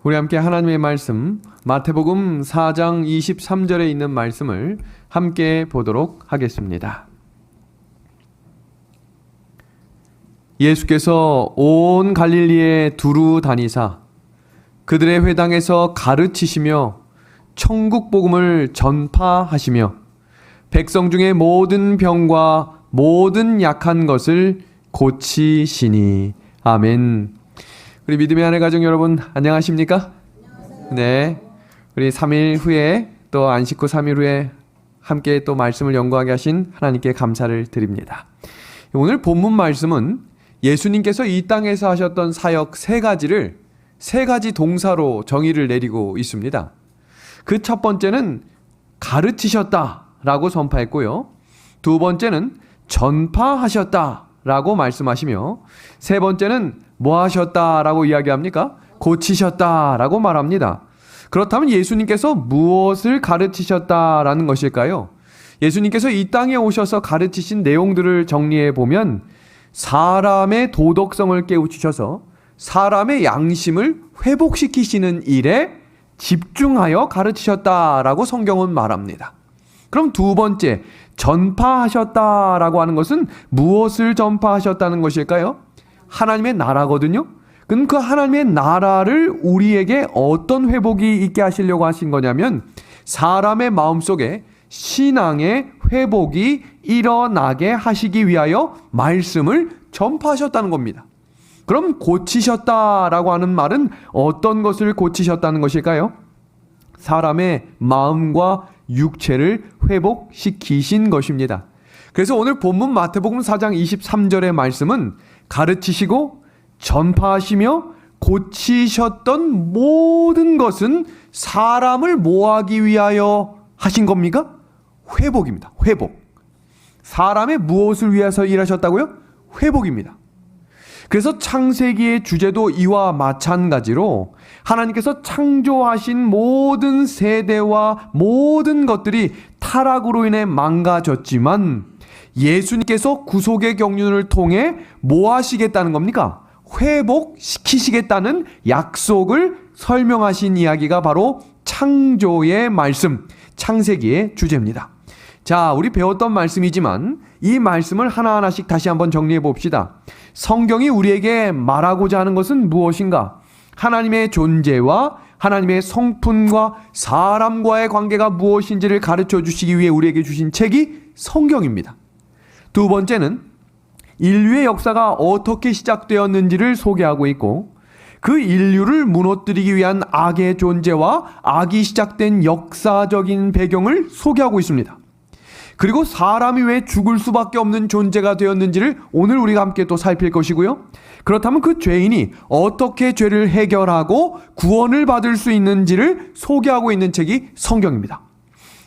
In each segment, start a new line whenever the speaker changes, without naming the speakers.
우리 함께 하나님의 말씀 마태복음 4장 23절에 있는 말씀을 함께 보도록 하겠습니다. 예수께서 온 갈릴리에 두루 다니사 그들의 회당에서 가르치시며 천국 복음을 전파하시며 백성 중에 모든 병과 모든 약한 것을 고치시니. 아멘. 우리 믿음의 하늘 가족 여러분 안녕하십니까? 네. 우리 3일 후에 또 안식 후 3일 후에 함께 또 말씀을 연구하게 하신 하나님께 감사를 드립니다. 오늘 본문 말씀은 예수님께서 이 땅에서 하셨던 사역 세 가지 동사로 정의를 내리고 있습니다. 그 첫 번째는 가르치셨다라고 선포했고요. 두 번째는 전파하셨다라고 말씀하시며 세 번째는 뭐 하셨다라고 이야기합니까? 고치셨다라고 말합니다. 그렇다면 예수님께서 무엇을 가르치셨다라는 것일까요? 예수님께서 이 땅에 오셔서 가르치신 내용들을 정리해 보면 사람의 도덕성을 깨우치셔서 사람의 양심을 회복시키시는 일에 집중하여 가르치셨다라고 성경은 말합니다. 그럼 두 번째, 전파하셨다라고 하는 것은 무엇을 전파하셨다는 것일까요? 하나님의 나라거든요. 그럼 그 하나님의 나라를 우리에게 어떤 회복이 있게 하시려고 하신 거냐면 사람의 마음속에 신앙의 회복이 일어나게 하시기 위하여 말씀을 전파하셨다는 겁니다. 그럼 고치셨다라고 하는 말은 어떤 것을 고치셨다는 것일까요? 사람의 마음과 육체를 회복시키신 것입니다. 그래서 오늘 본문 마태복음 4장 23절의 말씀은 가르치시고 전파하시며 고치셨던 모든 것은 사람을 뭐하기 위하여 하신 겁니까? 회복입니다. 회복. 사람의 무엇을 위해서 일하셨다고요? 회복입니다. 그래서 창세기의 주제도 이와 마찬가지로 하나님께서 창조하신 모든 세대와 모든 것들이 타락으로 인해 망가졌지만 예수님께서 구속의 경륜을 통해 뭐 하시겠다는 겁니까? 회복시키시겠다는 약속을 설명하신 이야기가 바로 창조의 말씀, 창세기의 주제입니다. 자, 우리 배웠던 말씀이지만 이 말씀을 하나하나씩 다시 한번 정리해 봅시다. 성경이 우리에게 말하고자 하는 것은 무엇인가? 하나님의 존재와 하나님의 성품과 사람과의 관계가 무엇인지를 가르쳐 주시기 위해 우리에게 주신 책이 성경입니다. 두 번째는 인류의 역사가 어떻게 시작되었는지를 소개하고 있고 그 인류를 무너뜨리기 위한 악의 존재와 악이 시작된 역사적인 배경을 소개하고 있습니다. 그리고 사람이 왜 죽을 수밖에 없는 존재가 되었는지를 오늘 우리가 함께 또 살필 것이고요. 그렇다면 그 죄인이 어떻게 죄를 해결하고 구원을 받을 수 있는지를 소개하고 있는 책이 성경입니다.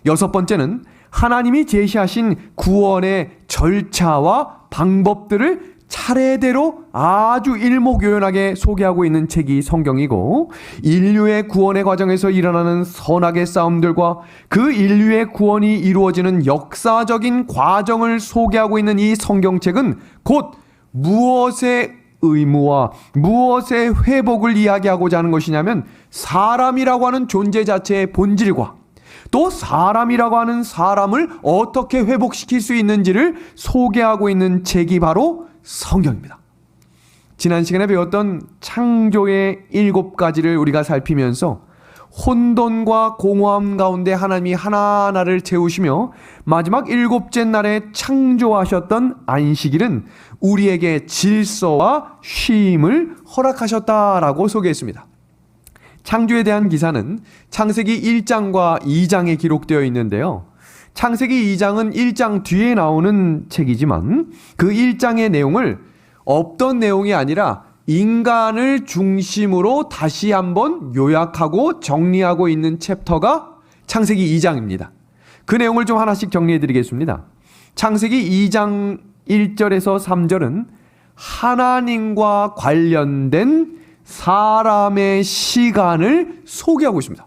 여섯 번째는 하나님이 제시하신 구원의 절차와 방법들을 차례대로 아주 일목요연하게 소개하고 있는 책이 성경이고 인류의 구원의 과정에서 일어나는 선악의 싸움들과 그 인류의 구원이 이루어지는 역사적인 과정을 소개하고 있는 이 성경책은 곧 무엇의 의무와 무엇의 회복을 이야기하고자 하는 것이냐면 사람이라고 하는 존재 자체의 본질과 또 사람이라고 하는 사람을 어떻게 회복시킬 수 있는지를 소개하고 있는 책이 바로 성경입니다. 지난 시간에 배웠던 창조의 7가지를 우리가 살피면서 혼돈과 공허함 가운데 하나님이 하나하나를 채우시며 마지막 7째 날에 창조하셨던 안식일은 우리에게 질서와 쉼을 허락하셨다라고 소개했습니다. 창조에 대한 기사는 창세기 1장과 2장에 기록되어 있는데요. 창세기 2장은 1장 뒤에 나오는 책이지만 그 1장의 내용을 없던 내용이 아니라 인간을 중심으로 다시 한번 요약하고 정리하고 있는 챕터가 창세기 2장입니다. 그 내용을 좀 하나씩 정리해 드리겠습니다. 창세기 2장 1절에서 3절은 하나님과 관련된 사람의 시간을 소개하고 있습니다.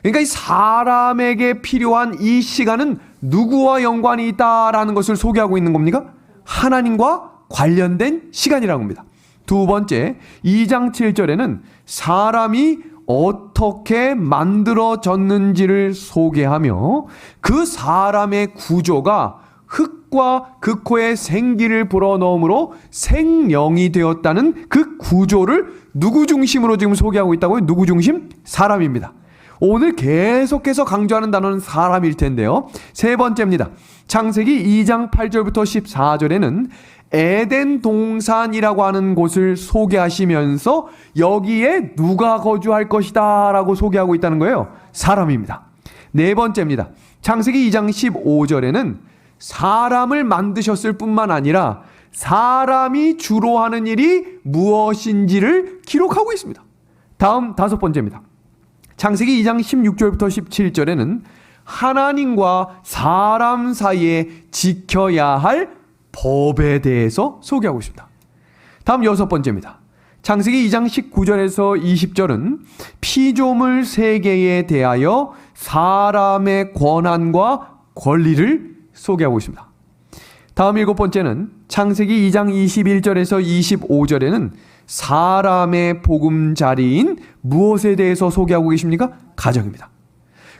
그러니까 이 사람에게 필요한 이 시간은 누구와 연관이 있다라는 것을 소개하고 있는 겁니까? 하나님과 관련된 시간이라는 겁니다. 두 번째, 2장 7절에는 사람이 어떻게 만들어졌는지를 소개하며 그 사람의 구조가 흙과 그 코에 생기를 불어넣음으로 생명이 되었다는 그 구조를 누구 중심으로 지금 소개하고 있다고요? 누구 중심? 사람입니다. 오늘 계속해서 강조하는 단어는 사람일 텐데요. 세 번째입니다. 창세기 2장 8절부터 14절에는 에덴 동산이라고 하는 곳을 소개하시면서 여기에 누가 거주할 것이다 라고 소개하고 있다는 거예요. 사람입니다. 네 번째입니다. 창세기 2장 15절에는 사람을 만드셨을 뿐만 아니라 사람이 주로 하는 일이 무엇인지를 기록하고 있습니다. 다음 다섯 번째입니다. 창세기 2장 16절부터 17절에는 하나님과 사람 사이에 지켜야 할 법에 대해서 소개하고 있습니다. 다음 여섯 번째입니다. 창세기 2장 19절에서 20절은 피조물 세계에 대하여 사람의 권한과 권리를 소개하고 있습니다. 다음 일곱 번째는 창세기 2장 21절에서 25절에는 사람의 보금자리인 무엇에 대해서 소개하고 계십니까? 가정입니다.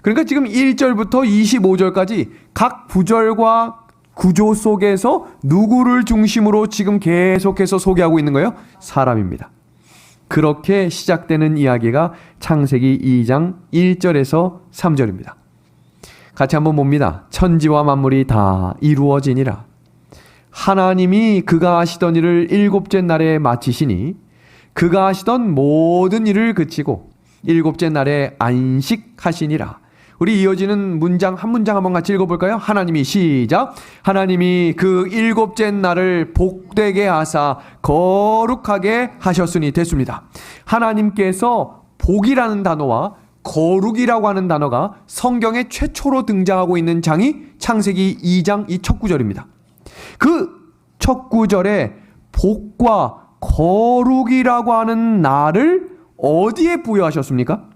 그러니까 지금 1절부터 25절까지 각 구절과 구조 속에서 누구를 중심으로 지금 계속해서 소개하고 있는 거예요? 사람입니다. 그렇게 시작되는 이야기가 창세기 2장 1절에서 3절입니다. 같이 한번 봅니다. 천지와 만물이 다 이루어지니라. 하나님이 그가 하시던 일을 일곱째 날에 마치시니 그가 하시던 모든 일을 그치고 일곱째 날에 안식하시니라. 우리 이어지는 문장 한 문장 한번 같이 읽어볼까요? 하나님이 시작. 하나님이 그 일곱째 날을 복되게 하사 거룩하게 하셨으니 됐습니다. 하나님께서 복이라는 단어와 거룩이라고 하는 단어가 성경에 최초로 등장하고 있는 장이 창세기 2장 이 첫 구절입니다. 그 첫 구절에 복과 거룩이라고 하는 날을 어디에 부여하셨습니까?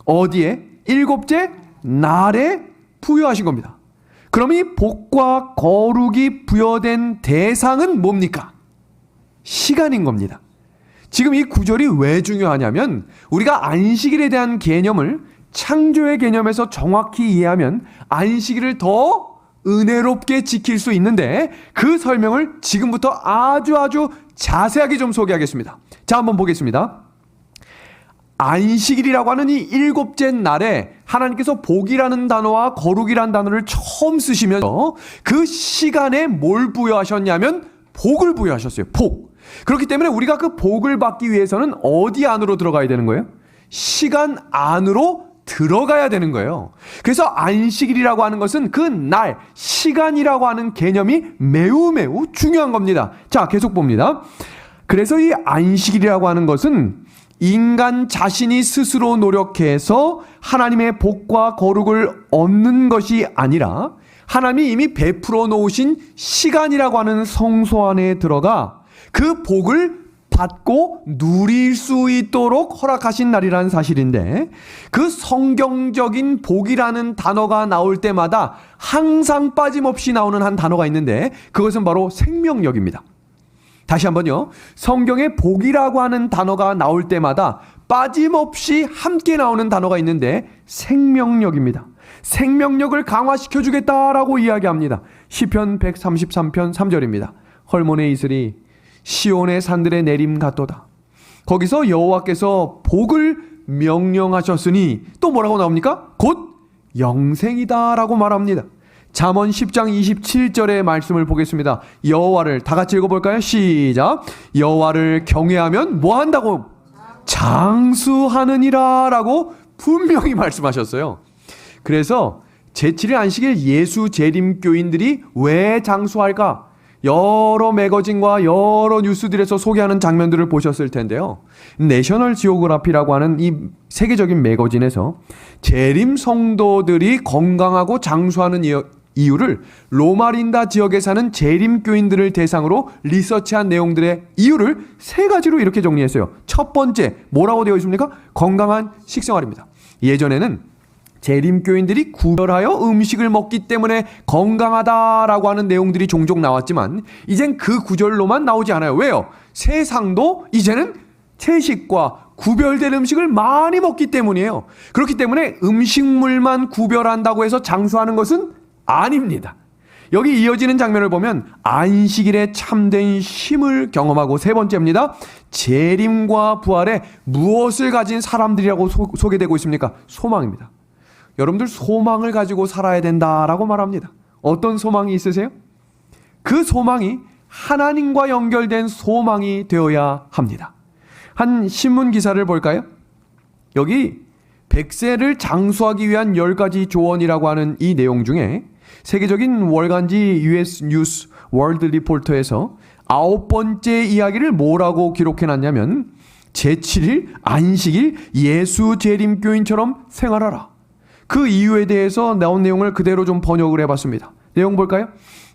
어디에? 일곱째 날에 부여하신 겁니다. 그럼 이 복과 거룩이 부여된 대상은 뭡니까? 시간인 겁니다. 지금 이 구절이 왜 중요하냐면 우리가 안식일에 대한 개념을 창조의 개념에서 정확히 이해하면 안식일을 더 은혜롭게 지킬 수 있는데 그 설명을 지금부터 아주 자세하게 좀 소개하겠습니다. 자, 한번 보겠습니다. 안식일이라고 하는 이 일곱째 날에 하나님께서 복이라는 단어와 거룩이라는 단어를 처음 쓰시면서 그 시간에 뭘 부여하셨냐면 복을 부여하셨어요. 복. 그렇기 때문에 우리가 그 복을 받기 위해서는 어디 안으로 들어가야 되는 거예요? 시간 안으로 들어가야 되는 거예요. 그래서 안식일이라고 하는 것은 그 날, 시간이라고 하는 개념이 매우 중요한 겁니다. 자, 계속 봅니다. 그래서 이 안식일이라고 하는 것은 인간 자신이 스스로 노력해서 하나님의 복과 거룩을 얻는 것이 아니라 하나님이 이미 베풀어 놓으신 시간이라고 하는 성소 안에 들어가 그 복을 받고 누릴 수 있도록 허락하신 날이라는 사실인데 그 성경적인 복이라는 단어가 나올 때마다 항상 빠짐없이 나오는 한 단어가 있는데 그것은 바로 생명력입니다. 다시 한번요. 성경에 복이라고 하는 단어가 나올 때마다 빠짐없이 함께 나오는 단어가 있는데 생명력입니다. 생명력을 강화시켜 주겠다라고 이야기합니다. 시편 133편 3절입니다. 헐몬의 이슬이 시온의 산들에 내림 같도다. 거기서 여호와께서 복을 명령하셨으니 또 뭐라고 나옵니까? 곧 영생이다 라고 말합니다. 잠언 10장 27절의 말씀을 보겠습니다. 여호와를 다 같이 읽어볼까요? 시작. 여호와를 경외하면 뭐 한다고? 장수하느니라 라고 분명히 말씀하셨어요. 그래서 제7일 안식일 예수 재림교인들이 왜 장수할까? 여러 매거진과 여러 뉴스들에서 소개하는 장면들을 보셨을 텐데요. 내셔널 지오그라피라고 하는 이 세계적인 매거진에서 재림 성도들이 건강하고 장수하는 이유를 로마린다 지역에 사는 재림교인들을 대상으로 리서치한 내용들의 이유를 세 가지로 이렇게 정리했어요. 첫 번째, 뭐라고 되어 있습니까? 건강한 식생활입니다. 예전에는 재림교인들이 구별하여 음식을 먹기 때문에 건강하다라고 하는 내용들이 종종 나왔지만 이젠 그 구절로만 나오지 않아요. 왜요? 세상도 이제는 채식과 구별된 음식을 많이 먹기 때문이에요. 그렇기 때문에 음식물만 구별한다고 해서 장수하는 것은 아닙니다. 여기 이어지는 장면을 보면 안식일에 참된 쉼을 경험하고, 세 번째입니다. 재림과 부활에 무엇을 가진 사람들이라고 소개되고 있습니까? 소망입니다. 여러분들 소망을 가지고 살아야 된다라고 말합니다. 어떤 소망이 있으세요? 그 소망이 하나님과 연결된 소망이 되어야 합니다. 한 신문 기사를 볼까요? 여기 100세를 장수하기 위한 10가지 조언이라고 하는 이 내용 중에 세계적인 월간지 US 뉴스 월드 리포터에서 9번째 이야기를 뭐라고 기록해놨냐면, 제7일 안식일 예수 재림교인처럼 생활하라. 그 이유에 대해서 나온 내용을 그대로 좀 번역을 해봤습니다. 내용 볼까요?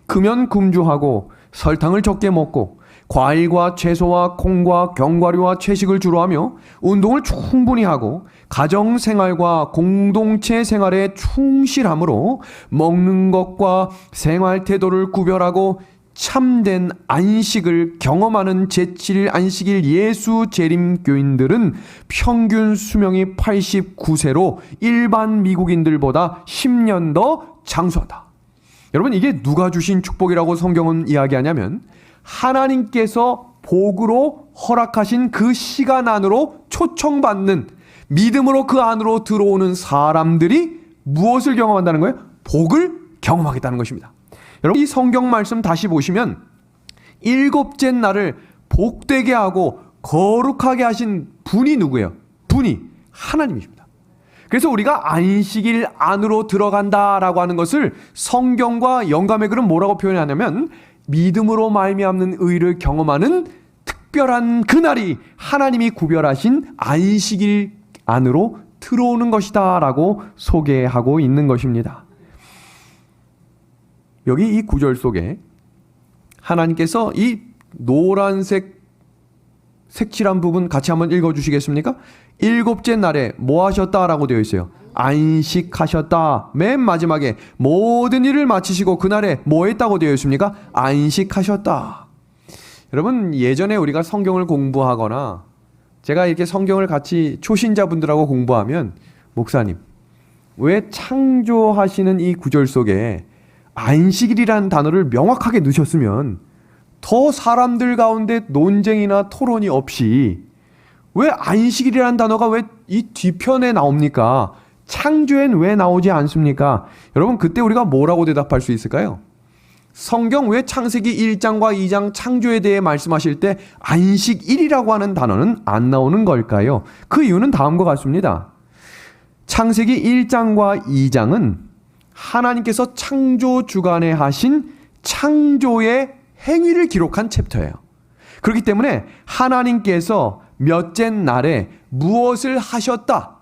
금연 금주하고 설탕을 적게 먹고 과일과 채소와 콩과 견과류와 채식을 주로 하며 운동을 충분히 하고 가정생활과 공동체 생활에 충실함으로 먹는 것과 생활 태도를 구별하고 참된 안식을 경험하는 제7일 안식일 예수 재림 교인들은 평균 수명이 89세로 일반 미국인들보다 10년 더 장수하다. 여러분, 이게 누가 주신 축복이라고 성경은 이야기하냐면, 하나님께서 복으로 허락하신 그 시간 안으로 초청받는, 믿음으로 그 안으로 들어오는 사람들이 무엇을 경험한다는 거예요? 복을 경험하겠다는 것입니다. 여러분, 이 성경 말씀 다시 보시면 일곱째 날을 복되게 하고 거룩하게 하신 분이 누구예요? 분이 하나님이십니다. 그래서 우리가 안식일 안으로 들어간다라고 하는 것을 성경과 영감의 글은 뭐라고 표현하냐면, 믿음으로 말미암는 의를 경험하는 특별한 그날이 하나님이 구별하신 안식일 안으로 들어오는 것이다 라고 소개하고 있는 것입니다. 여기 이 구절 속에 하나님께서 이 노란색 색칠한 부분 같이 한번 읽어주시겠습니까? 일곱째 날에 뭐 하셨다라고 되어 있어요? 안식하셨다. 맨 마지막에 모든 일을 마치시고 그날에 뭐 했다고 되어 있습니까? 안식하셨다. 여러분, 예전에 우리가 성경을 공부하거나 제가 이렇게 성경을 같이 초신자분들하고 공부하면, 목사님, 왜 창조하시는 이 구절 속에 안식일이라는 단어를 명확하게 넣으셨으면 더 사람들 가운데 논쟁이나 토론이 없이 왜 안식일이라는 단어가 왜 이 뒤편에 나옵니까? 창조엔 왜 나오지 않습니까? 여러분, 그때 우리가 뭐라고 대답할 수 있을까요? 성경 왜 창세기 1장과 2장 창조에 대해 말씀하실 때 안식일이라고 하는 단어는 안 나오는 걸까요? 그 이유는 다음과 같습니다. 창세기 1장과 2장은 하나님께서 창조 주간에 하신 창조의 행위를 기록한 챕터예요. 그렇기 때문에 하나님께서 몇째 날에 무엇을 하셨다,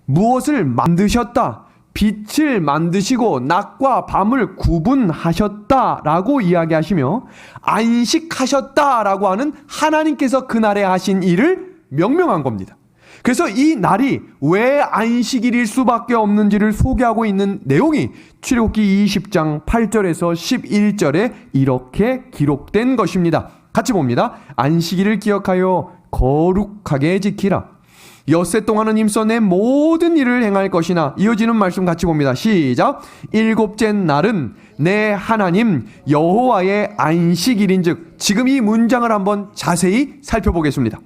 무엇을 만드셨다, 빛을 만드시고 낮과 밤을 구분하셨다라고 이야기하시며 안식하셨다라고 하는 하나님께서 그날에 하신 일을 명명한 겁니다. 그래서 이 날이 왜 안식일일 수밖에 없는지를 소개하고 있는 내용이 출애굽기 20장 8절에서 11절에 이렇게 기록된 것입니다. 같이 봅니다. 안식일을 기억하여 거룩하게 지키라. 엿새 동안은 힘써 내 모든 일을 행할 것이나, 이어지는 말씀 같이 봅니다. 시작. 일곱째 날은 내 하나님 여호와의 안식일인즉. 지금 이 문장을 한번 자세히 살펴보겠습니다.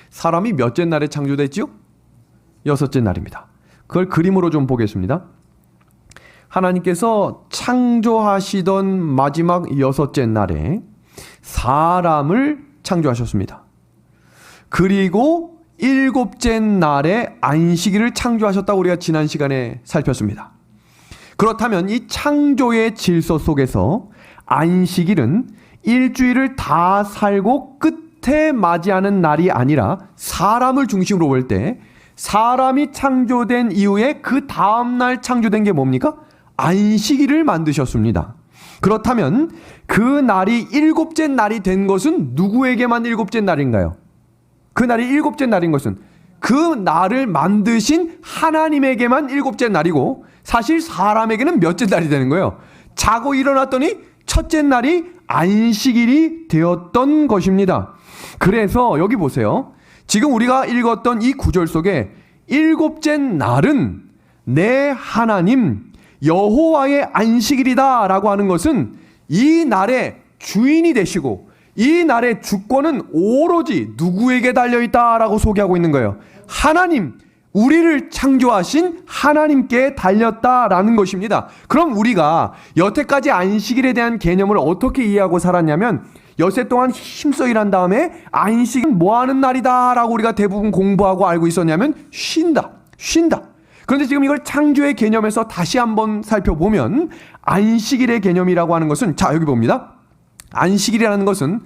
사람이 몇째 날에 창조됐지요? 여섯째 날입니다. 그걸 그림으로 좀 보겠습니다. 하나님께서 창조하시던 마지막 여섯째 날에 사람을 창조하셨습니다. 그리고 일곱째 날에 안식일을 창조하셨다고 우리가 지난 시간에 살폈습니다. 그렇다면 이 창조의 질서 속에서 안식일은 일주일을 다 살고 끝에 맞이하는 날이 아니라, 사람을 중심으로 볼 때 사람이 창조된 이후에 그 다음날 창조된 게 뭡니까? 안식일을 만드셨습니다. 그렇다면 그 날이 일곱째 날이 된 것은 누구에게만 일곱째 날인가요? 그 날이 일곱째 날인 것은 그 날을 만드신 하나님에게만 일곱째 날이고, 사실 사람에게는 몇째 날이 되는 거예요? 자고 일어났더니 첫째 날이 안식일이 되었던 것입니다. 그래서 여기 보세요. 지금 우리가 읽었던 이 구절 속에 일곱째 날은 내 하나님 여호와의 안식일이다 라고 하는 것은 이 날의 주인이 되시고 이 날의 주권은 오로지 누구에게 달려있다라고 소개하고 있는 거예요. 하나님, 우리를 창조하신 하나님께 달렸다라는 것입니다. 그럼 우리가 여태까지 안식일에 대한 개념을 어떻게 이해하고 살았냐면 엿새 동안 힘써 일한 다음에 안식은 뭐하는 날이다 라고 우리가 대부분 공부하고 알고 있었냐면 쉰다. 그런데 지금 이걸 창조의 개념에서 다시 한번 살펴보면 안식일의 개념이라고 하는 것은, 자 여기 봅니다. 안식일이라는 것은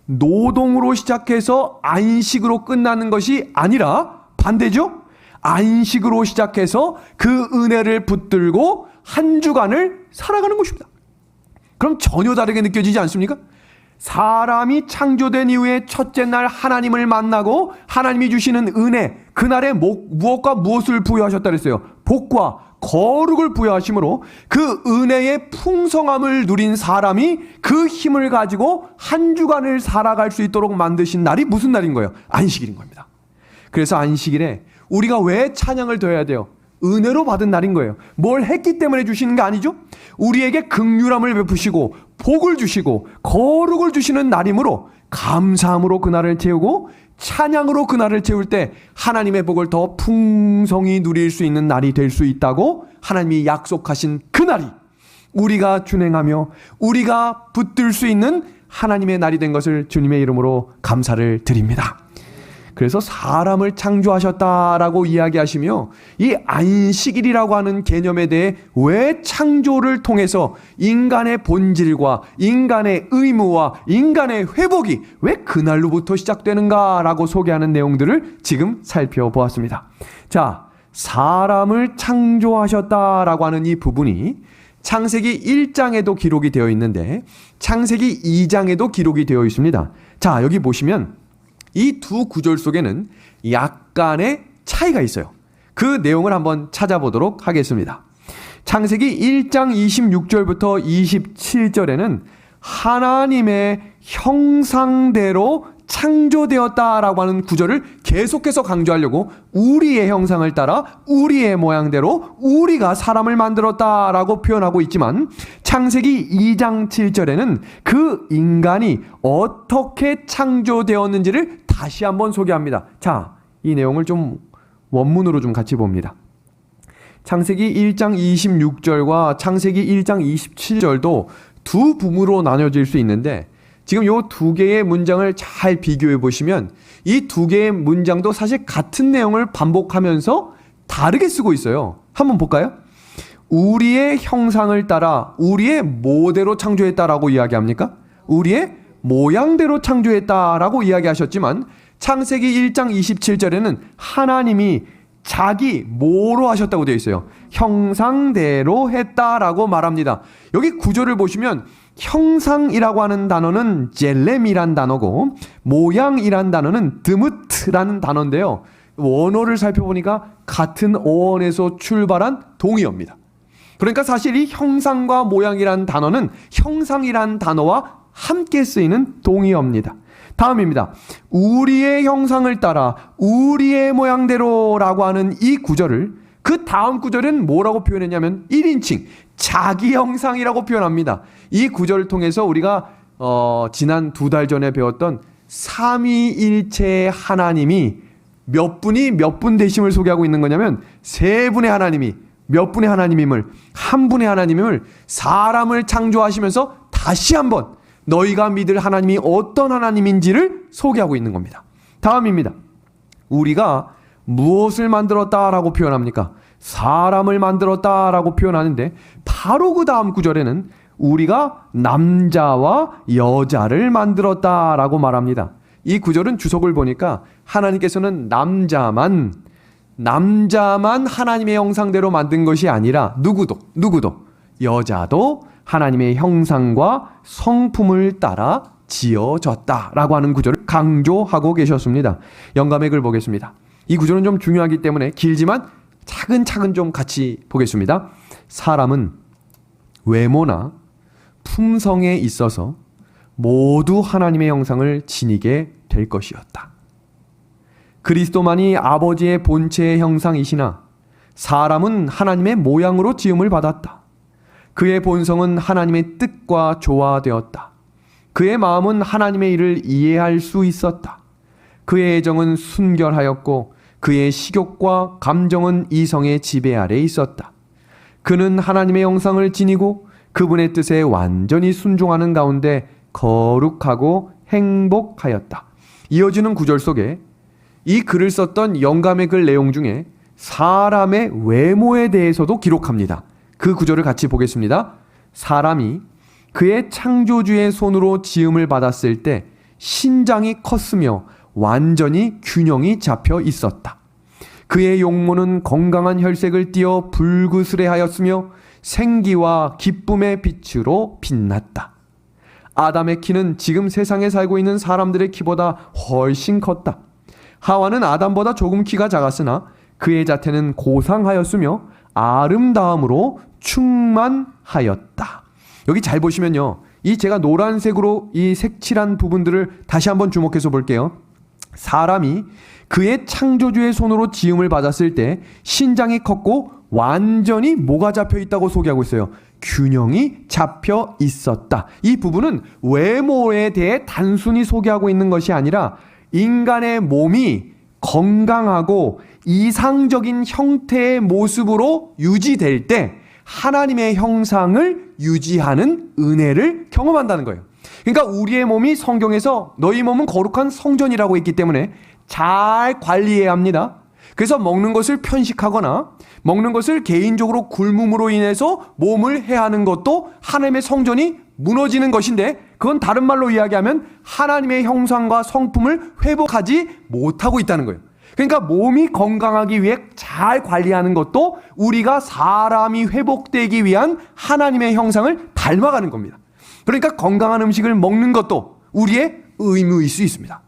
노동으로 시작해서 안식으로 끝나는 것이 아니라 반대죠. 안식으로 시작해서 그 은혜를 붙들고 한 주간을 살아가는 것입니다. 그럼 전혀 다르게 느껴지지 않습니까? 사람이 창조된 이후에 첫째 날 하나님을 만나고 하나님이 주시는 은혜, 그날에 무엇과 무엇을 부여하셨다 그랬어요? 복과 거룩을 부여하심으로 그 은혜의 풍성함을 누린 사람이 그 힘을 가지고 한 주간을 살아갈 수 있도록 만드신 날이 무슨 날인 거예요? 안식일인 겁니다. 그래서 안식일에 우리가 왜 찬양을 드려야 돼요? 은혜로 받은 날인 거예요. 뭘 했기 때문에 주시는 게 아니죠? 우리에게 긍휼함을 베푸시고 복을 주시고 거룩을 주시는 날이므로 감사함으로 그날을 채우고 찬양으로 그날을 채울 때 하나님의 복을 더 풍성히 누릴 수 있는 날이 될 수 있다고 하나님이 약속하신 그날이 우리가 준행하며 우리가 붙들 수 있는 하나님의 날이 된 것을 주님의 이름으로 감사를 드립니다. 그래서 사람을 창조하셨다라고 이야기하시며 이 안식일이라고 하는 개념에 대해 왜 창조를 통해서 인간의 본질과 인간의 의무와 인간의 회복이 왜 그날로부터 시작되는가라고 소개하는 내용들을 지금 살펴보았습니다. 자, 사람을 창조하셨다라고 하는 이 부분이 창세기 1장에도 기록이 되어 있는데 창세기 2장에도 기록이 되어 있습니다. 자, 여기 보시면 이 두 구절 속에는 약간의 차이가 있어요. 그 내용을 한번 찾아보도록 하겠습니다. 창세기 1장 26절부터 27절에는 하나님의 형상대로 창조되었다라고 하는 구절을 계속해서 강조하려고 우리의 형상을 따라 우리의 모양대로 우리가 사람을 만들었다라고 표현하고 있지만 창세기 2장 7절에는 그 인간이 어떻게 창조되었는지를 다시 한번 소개합니다. 자, 이 내용을 좀 원문으로 좀 같이 봅니다. 창세기 1장 26절과 창세기 1장 27절도 두 부분으로 나뉘어질 수 있는데 지금 이 두 개의 문장을 잘 비교해 보시면 이 두 개의 문장도 사실 같은 내용을 반복하면서 다르게 쓰고 있어요. 한번 볼까요? 우리의 형상을 따라 우리의 모델로 창조했다라고 이야기합니까? 우리의 모양대로 창조했다라고 이야기하셨지만 창세기 1장 27절에는 하나님이 자기 뭐로 하셨다고 되어 있어요. 형상대로 했다라고 말합니다. 여기 구절을 보시면 형상이라고 하는 단어는 젤렘이란 단어고 모양이란 단어는 드무트라는 단어인데요. 원어를 살펴보니까 같은 어원에서 출발한 동의어입니다. 그러니까 사실 이 형상과 모양이란 단어는 형상이란 단어와 함께 쓰이는 동의어입니다. 다음입니다. 우리의 형상을 따라 우리의 모양대로라고 하는 이 구절을 그 다음 구절은 뭐라고 표현했냐면 1인칭 자기 형상이라고 표현합니다. 이 구절을 통해서 우리가 지난 2달 전에 배웠던 삼위일체의 하나님이 몇 분이 몇 분 되심을 소개하고 있는 거냐면 세 분의 하나님이 몇 분의 하나님임을 한 분의 하나님임을 사람을 창조하시면서 다시 한번 너희가 믿을 하나님이 어떤 하나님인지를 소개하고 있는 겁니다. 다음입니다. 우리가 무엇을 만들었다라고 표현합니까? 사람을 만들었다라고 표현하는데 바로 그 다음 구절에는 우리가 남자와 여자를 만들었다라고 말합니다. 이 구절은 주석을 보니까 하나님께서는 남자만 하나님의 형상대로 만든 것이 아니라 누구도 여자도 하나님의 형상과 성품을 따라 지어졌다라고 하는 구절을 강조하고 계셨습니다. 영감의 글 보겠습니다. 이 구절은 좀 중요하기 때문에 길지만 차근차근 좀 같이 보겠습니다. 사람은 외모나 품성에 있어서 모두 하나님의 형상을 지니게 될 것이었다. 그리스도만이 아버지의 본체의 형상이시나 사람은 하나님의 모양으로 지음을 받았다. 그의 본성은 하나님의 뜻과 조화되었다. 그의 마음은 하나님의 일을 이해할 수 있었다. 그의 애정은 순결하였고 그의 식욕과 감정은 이성의 지배 아래 있었다. 그는 하나님의 형상을 지니고 그분의 뜻에 완전히 순종하는 가운데 거룩하고 행복하였다. 이어지는 구절 속에 이 글을 썼던 영감의 글 내용 중에 사람의 외모에 대해서도 기록합니다. 그 구절을 같이 보겠습니다. 사람이 그의 창조주의 손으로 지음을 받았을 때 신장이 컸으며 완전히 균형이 잡혀 있었다. 그의 용모는 건강한 혈색을 띠어 불그스레하였으며 생기와 기쁨의 빛으로 빛났다. 아담의 키는 지금 세상에 살고 있는 사람들의 키보다 훨씬 컸다. 하와는 아담보다 조금 키가 작았으나 그의 자태는 고상하였으며 아름다움으로 충만하였다. 여기 잘 보시면요, 이 제가 노란색으로 이 색칠한 부분들을 다시 한번 주목해서 볼게요. 사람이 그의 창조주의 손으로 지음을 받았을 때 신장이 컸고 완전히 뭐가 잡혀 있다고 소개하고 있어요. 균형이 잡혀 있었다. 이 부분은 외모에 대해 단순히 소개하고 있는 것이 아니라 인간의 몸이 건강하고 이상적인 형태의 모습으로 유지될 때 하나님의 형상을 유지하는 은혜를 경험한다는 거예요. 그러니까 우리의 몸이 성경에서 너희 몸은 거룩한 성전이라고 했기 때문에 잘 관리해야 합니다. 그래서 먹는 것을 편식하거나 먹는 것을 개인적으로 굶음으로 인해서 몸을 해하는 것도 하나님의 성전이 무너지는 것인데, 그건 다른 말로 이야기하면 하나님의 형상과 성품을 회복하지 못하고 있다는 거예요. 그러니까 몸이 건강하기 위해 잘 관리하는 것도 우리가 사람이 회복되기 위한 하나님의 형상을 닮아가는 겁니다. 그러니까 건강한 음식을 먹는 것도 우리의 의무일 수 있습니다.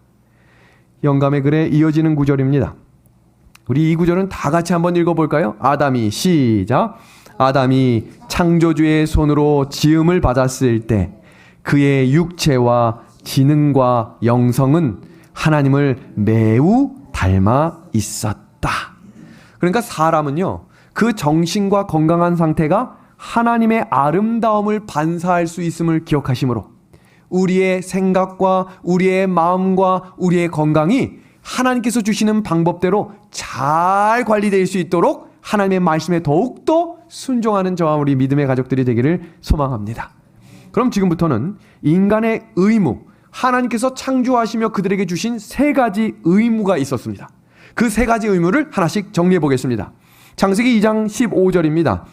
영감의 글에 이어지는 구절입니다. 우리 이 구절은 다 같이 한번 읽어볼까요? 아담이, 시작. 아담이 창조주의 손으로 지음을 받았을 때 그의 육체와 지능과 영성은 하나님을 매우 닮아 있었다. 그러니까 사람은요, 그 정신과 건강한 상태가 하나님의 아름다움을 반사할 수 있음을 기억하시므로 우리의 생각과 우리의 마음과 우리의 건강이 하나님께서 주시는 방법대로 잘 관리될 수 있도록 하나님의 말씀에 더욱더 순종하는 저와 우리 믿음의 가족들이 되기를 소망합니다. 그럼 지금부터는 인간의 의무, 하나님께서 창조하시며 그들에게 주신 세 가지 의무가 있었습니다. 그 세 가지 의무를 하나씩 정리해 보겠습니다. 창세기 2장 15절입니다.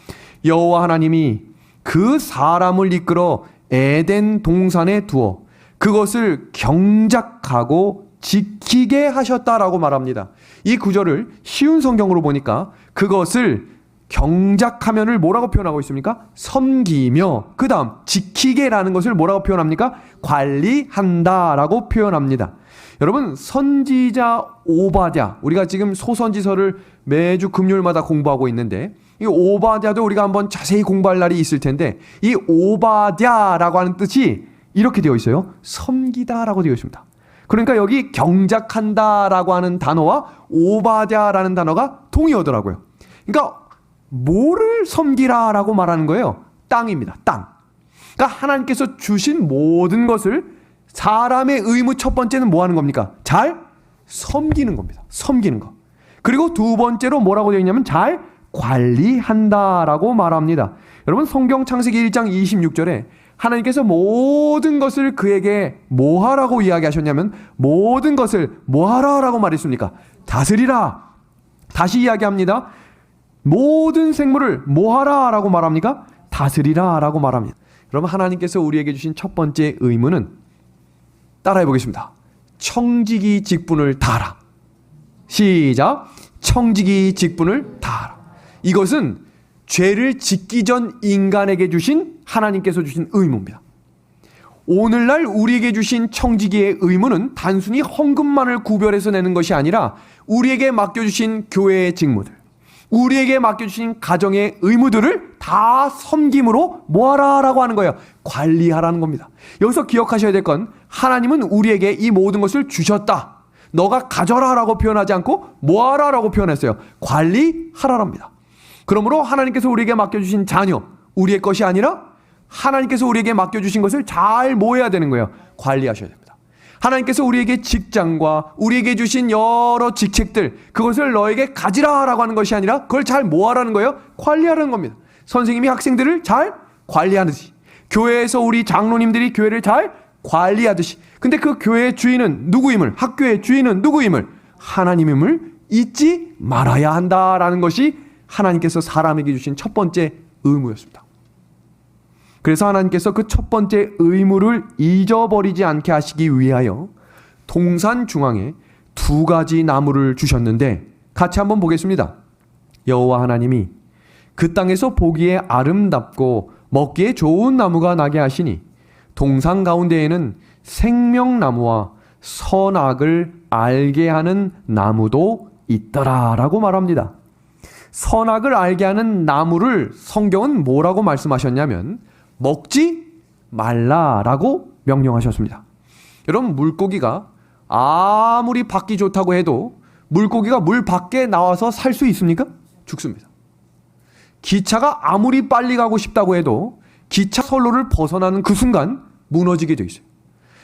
여호와 하나님이 그 사람을 이끌어 에덴 동산에 두어 그것을 경작하고 지키게 하셨다라고 말합니다. 이 구절을 쉬운 성경으로 보니까 그것을 경작하면을 뭐라고 표현하고 있습니까? 섬기며, 그 다음 지키게라는 것을 뭐라고 표현합니까? 관리한다라고 표현합니다. 여러분, 선지자 오바댜, 우리가 지금 소선지서를 매주 금요일마다 공부하고 있는데 이 오바댜도 우리가 한번 자세히 공부할 날이 있을 텐데, 이 오바댜라고 하는 뜻이 이렇게 되어 있어요. 섬기다라고 되어 있습니다. 그러니까 여기 경작한다라고 하는 단어와 오바댜라는 단어가 동의어더라고요. 그러니까 뭐를 섬기라라고 말하는 거예요? 땅입니다. 땅. 그러니까 하나님께서 주신 모든 것을, 사람의 의무 첫 번째는 뭐 하는 겁니까? 잘 섬기는 겁니다. 섬기는 거. 그리고 두 번째로 뭐라고 되어 있냐면 잘 관리한다라고 말합니다. 여러분, 성경 창세기 1장 26절에 하나님께서 모든 것을 그에게 뭐 하라고 이야기하셨냐면 모든 것을 뭐 하라라고 말했습니까? 다스리라. 다시 이야기합니다. 모든 생물을 뭐 하라라고 말합니까? 다스리라라고 말합니다. 여러분, 하나님께서 우리에게 주신 첫 번째 의무는 따라해 보겠습니다. 청지기 직분을 다하라. 시작. 청지기 직분을 다하라. 이것은 죄를 짓기 전 인간에게 주신, 하나님께서 주신 의무입니다. 오늘날 우리에게 주신 청지기의 의무는 단순히 헌금만을 구별해서 내는 것이 아니라 우리에게 맡겨주신 교회의 직무들, 우리에게 맡겨주신 가정의 의무들을 다 섬김으로 뭐하라라고 하는 거예요? 관리하라는 겁니다. 여기서 기억하셔야 될 건, 하나님은 우리에게 이 모든 것을 주셨다. 너가 가져라라고 표현하지 않고 모아라라고 표현했어요. 관리하라랍니다. 그러므로 하나님께서 우리에게 맡겨주신 자녀, 우리의 것이 아니라 하나님께서 우리에게 맡겨주신 것을 잘 모아야 되는 거예요. 관리하셔야 됩니다. 하나님께서 우리에게 직장과 우리에게 주신 여러 직책들, 그것을 너에게 가지라라고 하는 것이 아니라 그걸 잘 모아라는 거예요. 관리하라는 겁니다. 선생님이 학생들을 잘 관리하듯이, 교회에서 우리 장로님들이 교회를 잘 관리하듯이. 근데 그 교회의 주인은 누구임을, 학교의 주인은 누구임을, 하나님임을 잊지 말아야 한다라는 것이 하나님께서 사람에게 주신 첫 번째 의무였습니다. 그래서 하나님께서 그 첫 번째 의무를 잊어버리지 않게 하시기 위하여 동산 중앙에 2가지 나무를 주셨는데, 같이 한번 보겠습니다. 여호와 하나님이 그 땅에서 보기에 아름답고 먹기에 좋은 나무가 나게 하시니 동산 가운데에는 생명나무와 선악을 알게 하는 나무도 있더라라고 말합니다. 선악을 알게 하는 나무를 성경은 뭐라고 말씀하셨냐면 먹지 말라라고 명령하셨습니다. 여러분, 물고기가 아무리 받기 좋다고 해도 물고기가 물 밖에 나와서 살 수 있습니까? 죽습니다. 기차가 아무리 빨리 가고 싶다고 해도 기차 선로를 벗어나는 그 순간 무너지게 돼 있어요.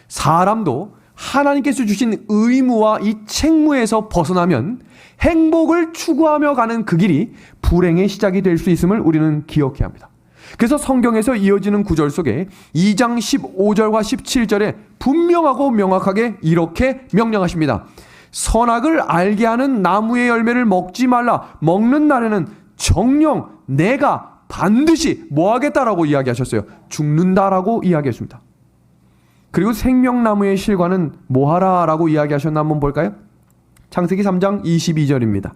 사람도 하나님께서 주신 의무와 이 책무에서 벗어나면 행복을 추구하며 가는 그 길이 불행의 시작이 될 수 있음을 우리는 기억해야 합니다. 그래서 성경에서 이어지는 구절 속에 2장 15절과 17절에 분명하고 명확하게 이렇게 명령하십니다. 선악을 알게 하는 나무의 열매를 먹지 말라. 먹는 날에는 정녕 내가 반드시 뭐 하겠다라고 이야기하셨어요. 죽는다라고 이야기했습니다. 그리고 생명나무의 실과는 뭐하라라고 이야기하셨나 한번 볼까요? 창세기 3장 22절입니다.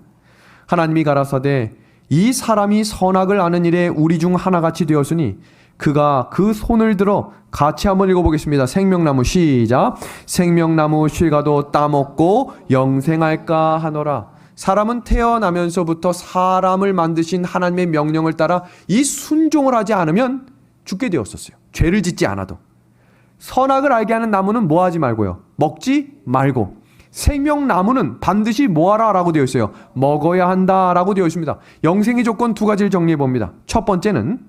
하나님이 가라사대 이 사람이 선악을 아는 일에 우리 중 하나같이 되었으니 그가 그 손을 들어, 같이 한번 읽어보겠습니다. 생명나무 시작. 생명나무 실과도 따먹고 영생할까 하노라. 사람은 태어나면서부터 사람을 만드신 하나님의 명령을 따라 이 순종을 하지 않으면 죽게 되었었어요. 죄를 짓지 않아도. 선악을 알게 하는 나무는 뭐 하지 말고요. 먹지 말고. 생명나무는 반드시 뭐하라 라고 되어 있어요. 먹어야 한다 라고 되어 있습니다. 영생의 조건 2가지를 정리해 봅니다. 첫 번째는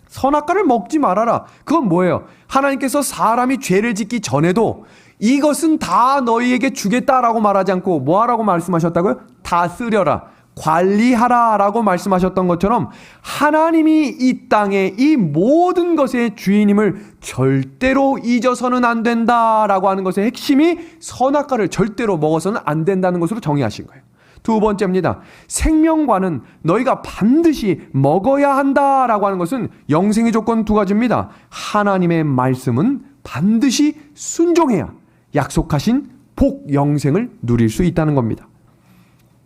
선악과를 먹지 말아라. 그건 뭐예요? 하나님께서 사람이 죄를 짓기 전에도 이것은 다 너희에게 주겠다라고 말하지 않고 뭐하라고 말씀하셨다고요? 다스려라, 관리하라 라고 말씀하셨던 것처럼 하나님이 이 땅에 이 모든 것의 주인임을 절대로 잊어서는 안 된다라고 하는 것의 핵심이 선악과를 절대로 먹어서는 안 된다는 것으로 정의하신 거예요. 2번째입니다. 생명과는 너희가 반드시 먹어야 한다라고 하는 것은 영생의 조건 2가지입니다. 하나님의 말씀은 반드시 순종해야 약속하신 복, 영생을 누릴 수 있다는 겁니다.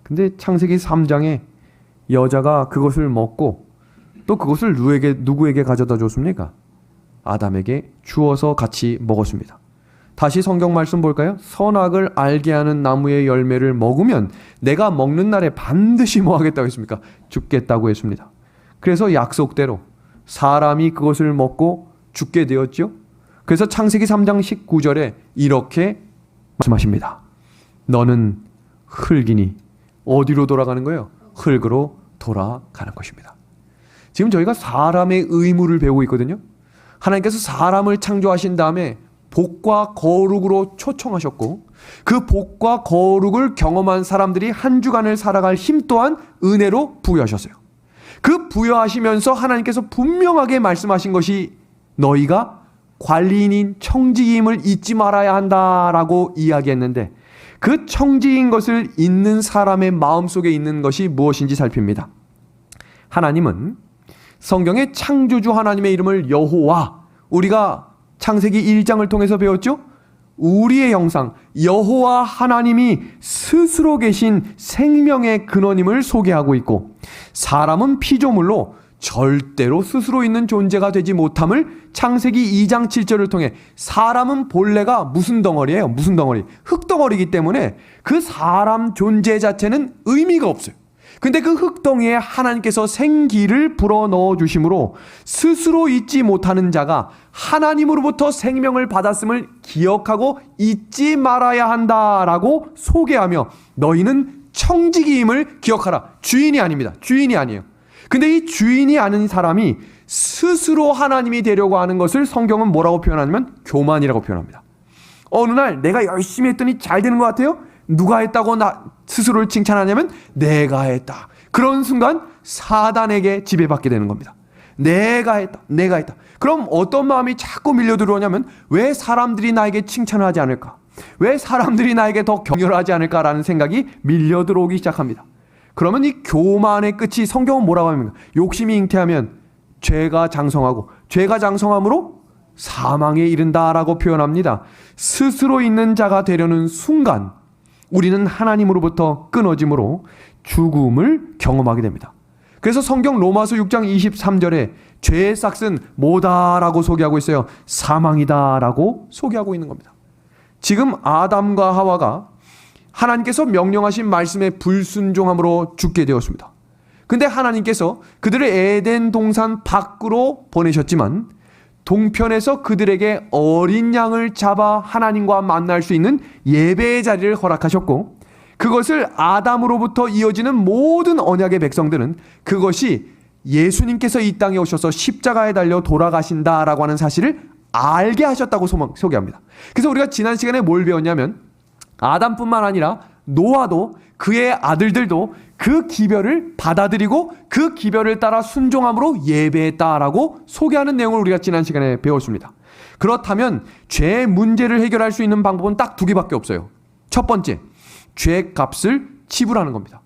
근데 창세기 3장에 여자가 그것을 먹고 또 그것을 누구에게 가져다 줬습니까? 아담에게 주어서 같이 먹었습니다. 다시 성경 말씀 볼까요? 선악을 알게 하는 나무의 열매를 먹으면 내가 먹는 날에 반드시 뭐 하겠다고 했습니까? 죽겠다고 했습니다. 그래서 약속대로 사람이 그것을 먹고 죽게 되었죠. 그래서 창세기 3장 19절에 이렇게 말씀하십니다. 너는 흙이니 어디로 돌아가는 거예요? 흙으로 돌아가는 것입니다. 지금 저희가 사람의 의무를 배우고 있거든요. 하나님께서 사람을 창조하신 다음에 복과 거룩으로 초청하셨고 그 복과 거룩을 경험한 사람들이 한 주간을 살아갈 힘 또한 은혜로 부여하셨어요. 그 부여하시면서 하나님께서 분명하게 말씀하신 것이 너희가 관리인인 청지기임을 잊지 말아야 한다라고 이야기했는데 그 청지인 것을 잊는 사람의 마음속에 있는 것이 무엇인지 살핍니다. 하나님은 성경의 창조주 하나님의 이름을 여호와, 우리가 창세기 1장을 통해서 배웠죠? 우리의 형상 여호와 하나님이 스스로 계신 생명의 근원임을 소개하고 있고 사람은 피조물로 절대로 스스로 있는 존재가 되지 못함을 창세기 2장 7절을 통해 사람은 본래가 무슨 덩어리예요? 무슨 덩어리? 흙덩어리이기 때문에 그 사람 존재 자체는 의미가 없어요. 근데 그 흙덩이에 하나님께서 생기를 불어넣어 주심으로 스스로 잊지 못하는 자가 하나님으로부터 생명을 받았음을 기억하고 잊지 말아야 한다라고 소개하며 너희는 청지기임을 기억하라. 주인이 아닙니다. 주인이 아니에요. 근데 이 주인이 아닌 사람이 스스로 하나님이 되려고 하는 것을 성경은 뭐라고 표현하냐면 교만이라고 표현합니다. 어느 날 내가 열심히 했더니 잘 되는 것 같아요? 누가 했다고 나 스스로를 칭찬하냐면 내가 했다. 그런 순간 사단에게 지배받게 되는 겁니다. 내가 했다. 내가 했다. 그럼 어떤 마음이 자꾸 밀려 들어오냐면 왜 사람들이 나에게 칭찬을 하지 않을까? 왜 사람들이 나에게 더 격려를 하지 않을까라는 생각이 밀려 들어오기 시작합니다. 그러면 이 교만의 끝이 성경은 뭐라고 합니까? 욕심이 잉태하면 죄가 장성하고 죄가 장성함으로 사망에 이른다라고 표현합니다. 스스로 있는 자가 되려는 순간 우리는 하나님으로부터 끊어짐으로 죽음을 경험하게 됩니다. 그래서 성경 로마서 6장 23절에 죄의 싹은 뭐다라고 소개하고 있어요. 사망이다라고 소개하고 있는 겁니다. 지금 아담과 하와가 하나님께서 명령하신 말씀에 불순종함으로 죽게 되었습니다. 근데 하나님께서 그들을 에덴 동산 밖으로 보내셨지만 동편에서 그들에게 어린 양을 잡아 하나님과 만날 수 있는 예배의 자리를 허락하셨고 그것을 아담으로부터 이어지는 모든 언약의 백성들은 그것이 예수님께서 이 땅에 오셔서 십자가에 달려 돌아가신다라고 하는 사실을 알게 하셨다고 소개합니다. 그래서 우리가 지난 시간에 뭘 배웠냐면 아담뿐만 아니라 노아도 그의 아들들도 그 기별을 받아들이고 그 기별을 따라 순종함으로 예배했다라고 소개하는 내용을 우리가 지난 시간에 배웠습니다. 그렇다면 죄의 문제를 해결할 수 있는 방법은 딱 두 개밖에 없어요. 첫 번째, 죄값을 지불하는 겁니다.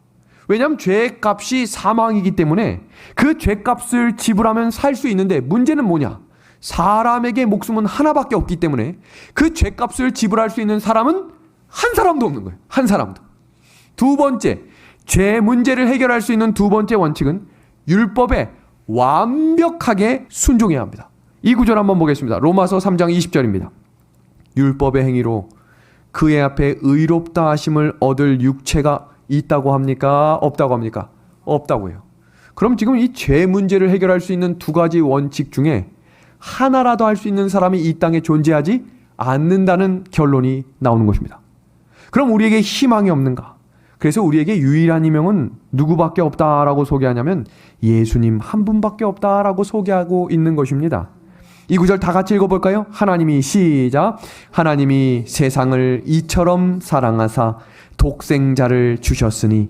왜냐하면 죄값이 사망이기 때문에 그 죄값을 지불하면 살 수 있는데 문제는 뭐냐? 사람에게 목숨은 하나밖에 없기 때문에 그 죄값을 지불할 수 있는 사람은 한 사람도 없는 거예요. 한 사람도. 두 번째, 죄 문제를 해결할 수 있는 두 번째 원칙은 율법에 완벽하게 순종해야 합니다. 이 구절 한번 보겠습니다. 로마서 3장 20절입니다. 율법의 행위로 그의 앞에 의롭다 하심을 얻을 육체가 있다고 합니까? 없다고 합니까? 없다고 해요. 그럼 지금 이 죄 문제를 해결할 수 있는 두 가지 원칙 중에 하나라도 할 수 있는 사람이 이 땅에 존재하지 않는다는 결론이 나오는 것입니다. 그럼 우리에게 희망이 없는가? 그래서 우리에게 유일한 희망은 누구밖에 없다라고 소개하냐면 예수님 한 분밖에 없다라고 소개하고 있는 것입니다. 이 구절 다 같이 읽어볼까요? 하나님이 시작. 하나님이 세상을 이처럼 사랑하사 독생자를 주셨으니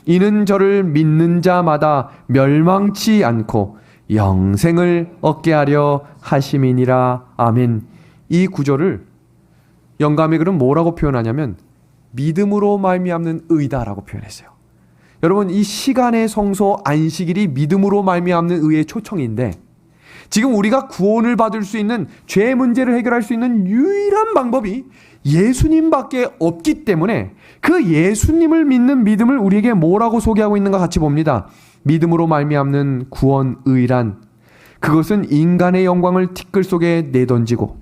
이는 저를 믿는 자마다 멸망치 않고 영생을 얻게 하려 하심이니라. 아멘. 이 구절을 영감의 글은 뭐라고 표현하냐면 믿음으로 말미암는 의다라고 표현했어요. 여러분, 이 시간의 성소 안식일이 믿음으로 말미암는 의의 초청인데 지금 우리가 구원을 받을 수 있는 죄 문제를 해결할 수 있는 유일한 방법이 예수님밖에 없기 때문에 그 예수님을 믿는 믿음을 우리에게 뭐라고 소개하고 있는가 같이 봅니다. 믿음으로 말미암는 구원의란 그것은 인간의 영광을 티끌 속에 내던지고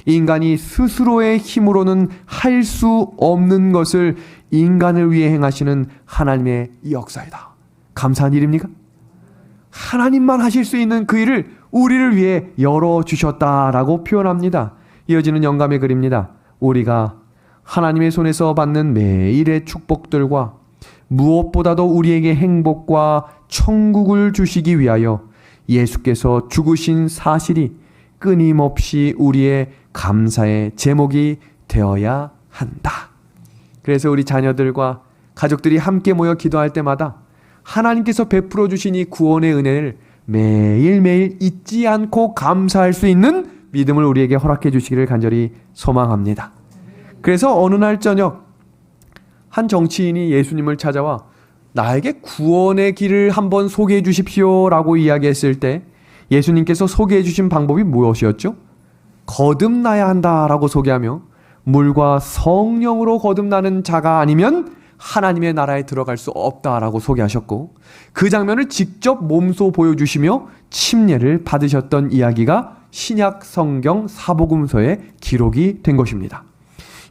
인간이 스스로의 힘으로는 할 수 없는 것을 인간을 위해 행하시는 하나님의 역사이다. 감사한 일입니까? 하나님만 하실 수 있는 그 일을 우리를 위해 열어주셨다라고 표현합니다. 이어지는 영감의 글입니다. 우리가 하나님의 손에서 받는 매일의 축복들과 무엇보다도 우리에게 행복과 천국을 주시기 위하여 예수께서 죽으신 사실이 끊임없이 우리의 감사의 제목이 되어야 한다. 그래서 우리 자녀들과 가족들이 함께 모여 기도할 때마다 하나님께서 베풀어 주신 이 구원의 은혜를 매일매일 잊지 않고 감사할 수 있는 믿음을 우리에게 허락해 주시기를 간절히 소망합니다. 그래서 어느 날 저녁 한 정치인이 예수님을 찾아와 나에게 구원의 길을 한번 소개해 주십시오라고 이야기했을 때 예수님께서 소개해 주신 방법이 무엇이었죠? 거듭나야 한다라고 소개하며 물과 성령으로 거듭나는 자가 아니면 하나님의 나라에 들어갈 수 없다라고 소개하셨고 그 장면을 직접 몸소 보여주시며 침례를 받으셨던 이야기가 신약 성경 사복음서에 기록이 된 것입니다.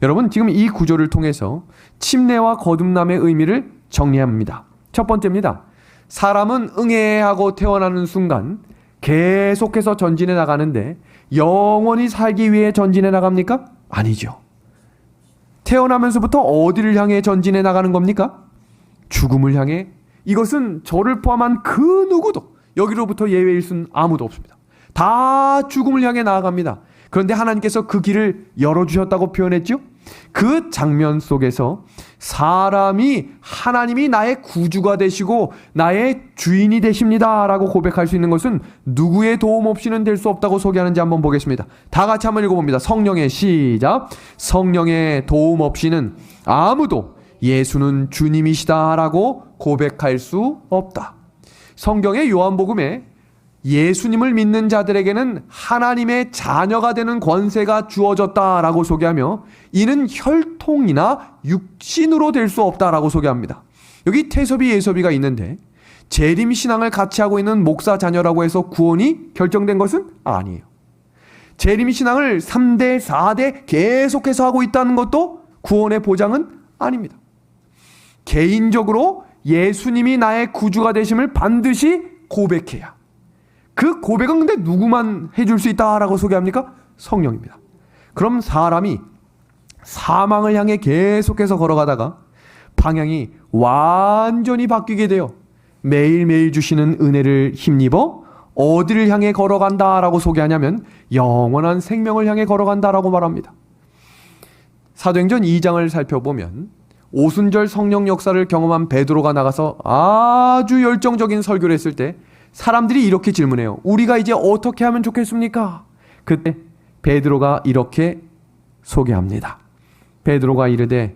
여러분, 지금 이 구조를 통해서 침례와 거듭남의 의미를 정리합니다. 첫 번째입니다. 사람은 응애하고 태어나는 순간 계속해서 전진해 나가는데 영원히 살기 위해 전진해 나갑니까? 아니죠. 태어나면서부터 어디를 향해 전진해 나가는 겁니까? 죽음을 향해. 이것은 저를 포함한 그 누구도 여기로부터 예외일 수는 아무도 없습니다. 다 죽음을 향해 나아갑니다. 그런데 하나님께서 그 길을 열어주셨다고 표현했죠. 그 장면 속에서 사람이 하나님이 나의 구주가 되시고 나의 주인이 되십니다 라고 고백할 수 있는 것은 누구의 도움 없이는 될 수 없다고 소개하는지 한번 보겠습니다. 다 같이 한번 읽어봅니다. 성령의 시작. 성령의 도움 없이는 아무도 예수는 주님이시다 라고 고백할 수 없다. 성경의 요한복음에 예수님을 믿는 자들에게는 하나님의 자녀가 되는 권세가 주어졌다라고 소개하며 이는 혈통이나 육신으로 될 수 없다라고 소개합니다. 여기 태섭이 예섭이가 있는데 재림신앙을 같이 하고 있는 목사 자녀라고 해서 구원이 결정된 것은 아니에요. 재림신앙을 3대, 4대 계속해서 하고 있다는 것도 구원의 보장은 아닙니다. 개인적으로 예수님이 나의 구주가 되심을 반드시 고백해야. 그 고백은 근데 누구만 해줄 수 있다라고 소개합니까? 성령입니다. 그럼 사람이 사망을 향해 계속해서 걸어가다가 방향이 완전히 바뀌게 돼요. 매일매일 주시는 은혜를 힘입어 어디를 향해 걸어간다라고 소개하냐면 영원한 생명을 향해 걸어간다라고 말합니다. 사도행전 2장을 살펴보면 오순절 성령 역사를 경험한 베드로가 나가서 아주 열정적인 설교를 했을 때 사람들이 이렇게 질문해요. 우리가 이제 어떻게 하면 좋겠습니까? 그때 베드로가 이렇게 소개합니다. 베드로가 이르되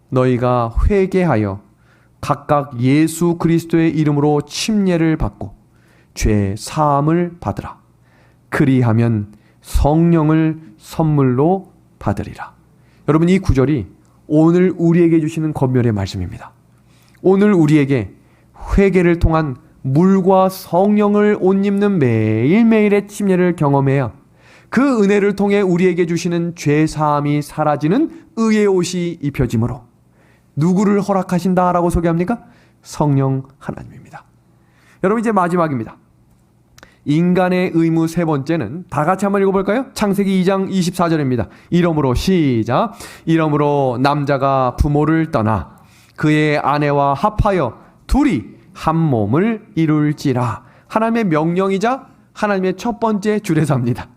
너희가 회개하여 각각 예수 그리스도의 이름으로 침례를 받고 죄 사함을 받으라. 그리하면 성령을 선물로 받으리라. 여러분, 이 구절이 오늘 우리에게 주시는 권면의 말씀입니다. 오늘 우리에게 회개를 통한 물과 성령을 옷 입는 매일매일의 침례를 경험해야 그 은혜를 통해 우리에게 주시는 죄사함이 사라지는 의의 옷이 입혀지므로 누구를 허락하신다라고 소개합니까? 성령 하나님입니다. 여러분, 이제 마지막입니다. 인간의 의무 세 번째는 다 같이 한번 읽어볼까요? 창세기 2장 24절입니다. 이러므로 시작. 이러므로 남자가 부모를 떠나 그의 아내와 합하여 둘이 한 몸을 이룰지라. 하나님의 명령이자 하나님의 첫 번째 주례사입니다.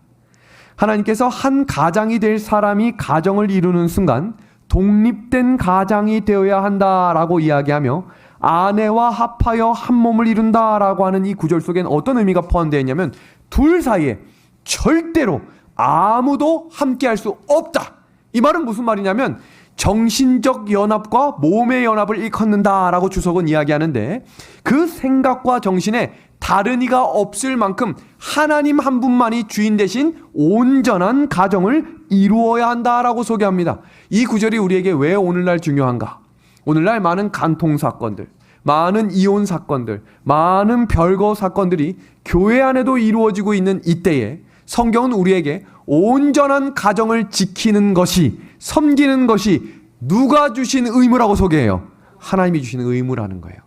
하나님께서 한 가장이 될 사람이 가정을 이루는 순간 독립된 가장이 되어야 한다라고 이야기하며 아내와 합하여 한 몸을 이룬다라고 하는 이 구절 속엔 어떤 의미가 포함되어 있냐면 둘 사이에 절대로 아무도 함께할 수 없다. 이 말은 무슨 말이냐면 정신적 연합과 몸의 연합을 일컫는다라고 주석은 이야기하는데 그 생각과 정신에 다른 이가 없을 만큼 하나님 한 분만이 주인 대신 온전한 가정을 이루어야 한다라고 소개합니다. 이 구절이 우리에게 왜 오늘날 중요한가? 오늘날 많은 간통 사건들, 많은 이혼 사건들, 많은 별거 사건들이 교회 안에도 이루어지고 있는 이때에 성경은 우리에게 온전한 가정을 지키는 것이, 섬기는 것이 누가 주신 의무라고 소개해요? 하나님이 주신 의무라는 거예요.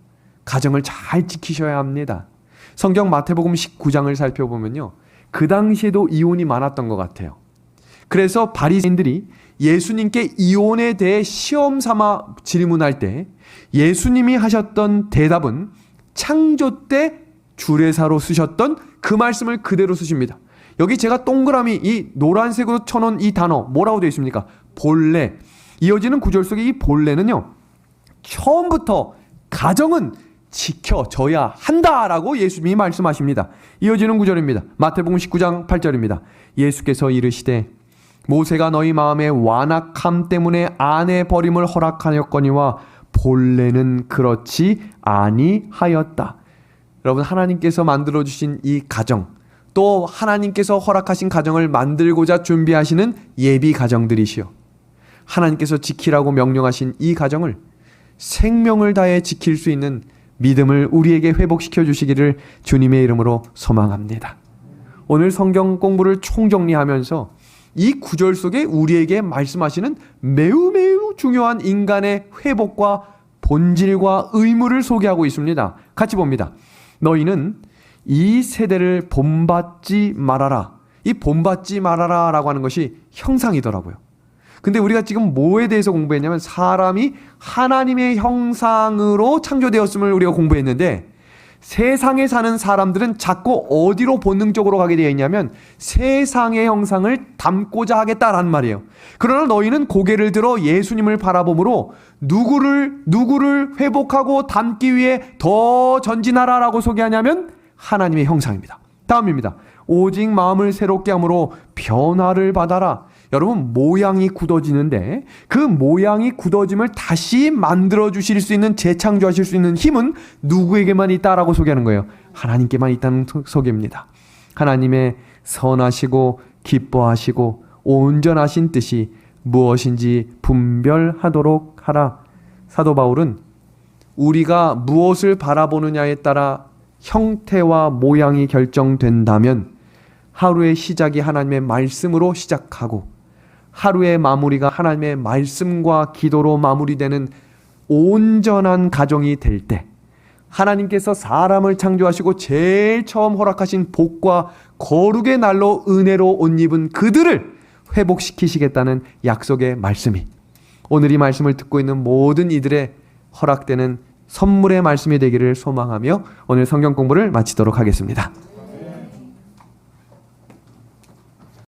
가정을 잘 지키셔야 합니다. 성경 마태복음 19장을 살펴보면요, 그 당시에도 이혼이 많았던 것 같아요. 그래서 바리새인들이 예수님께 이혼에 대해 시험 삼아 질문할 때 예수님이 하셨던 대답은 창조 때 주례사로 쓰셨던 그 말씀을 그대로 쓰십니다. 여기 제가 동그라미 이 노란색으로 쳐놓은 이 단어 뭐라고 되어 있습니까? 본래. 이어지는 구절 속에 이 본래는요, 처음부터 가정은 지켜져야 한다라고 예수님이 말씀하십니다. 이어지는 구절입니다. 마태복음 19장 8절입니다. 예수께서 이르시되 모세가 너희 마음의 완악함 때문에 아내 버림을 허락하였거니와 본래는 그렇지 아니하였다. 여러분, 하나님께서 만들어주신 이 가정, 또 하나님께서 허락하신 가정을 만들고자 준비하시는 예비 가정들이시여, 하나님께서 지키라고 명령하신 이 가정을 생명을 다해 지킬 수 있는 믿음을 우리에게 회복시켜 주시기를 주님의 이름으로 소망합니다. 오늘 성경 공부를 총정리하면서 이 구절 속에 우리에게 말씀하시는 매우 중요한 인간의 회복과 본질과 의무를 소개하고 있습니다. 같이 봅니다. 너희는 이 세대를 본받지 말아라. 이 본받지 말아라 라고 하는 것이 형상이더라고요. 근데 우리가 지금 뭐에 대해서 공부했냐면 사람이 하나님의 형상으로 창조되었음을 우리가 공부했는데 세상에 사는 사람들은 자꾸 어디로 본능적으로 가게 되어 있냐면 세상의 형상을 담고자 하겠다라는 말이에요. 그러나 너희는 고개를 들어 예수님을 바라봄으로 누구를 회복하고 닮기 위해 더 전진하라라고 소개하냐면 하나님의 형상입니다. 다음입니다. 오직 마음을 새롭게 함으로 변화를 받아라. 여러분, 모양이 굳어지는데 그 모양이 굳어짐을 다시 만들어 주실 수 있는, 재창조하실 수 있는 힘은 누구에게만 있다라고 소개하는 거예요. 하나님께만 있다는 소개입니다. 하나님의 선하시고 기뻐하시고 온전하신 뜻이 무엇인지 분별하도록 하라. 사도 바울은 우리가 무엇을 바라보느냐에 따라 형태와 모양이 결정된다면 하루의 시작이 하나님의 말씀으로 시작하고 하루의 마무리가 하나님의 말씀과 기도로 마무리되는 온전한 가정이 될 때 하나님께서 사람을 창조하시고 제일 처음 허락하신 복과 거룩의 날로 은혜로 옷 입은 그들을 회복시키시겠다는 약속의 말씀이 오늘 이 말씀을 듣고 있는 모든 이들의 허락되는 선물의 말씀이 되기를 소망하며 오늘 성경 공부를 마치도록 하겠습니다.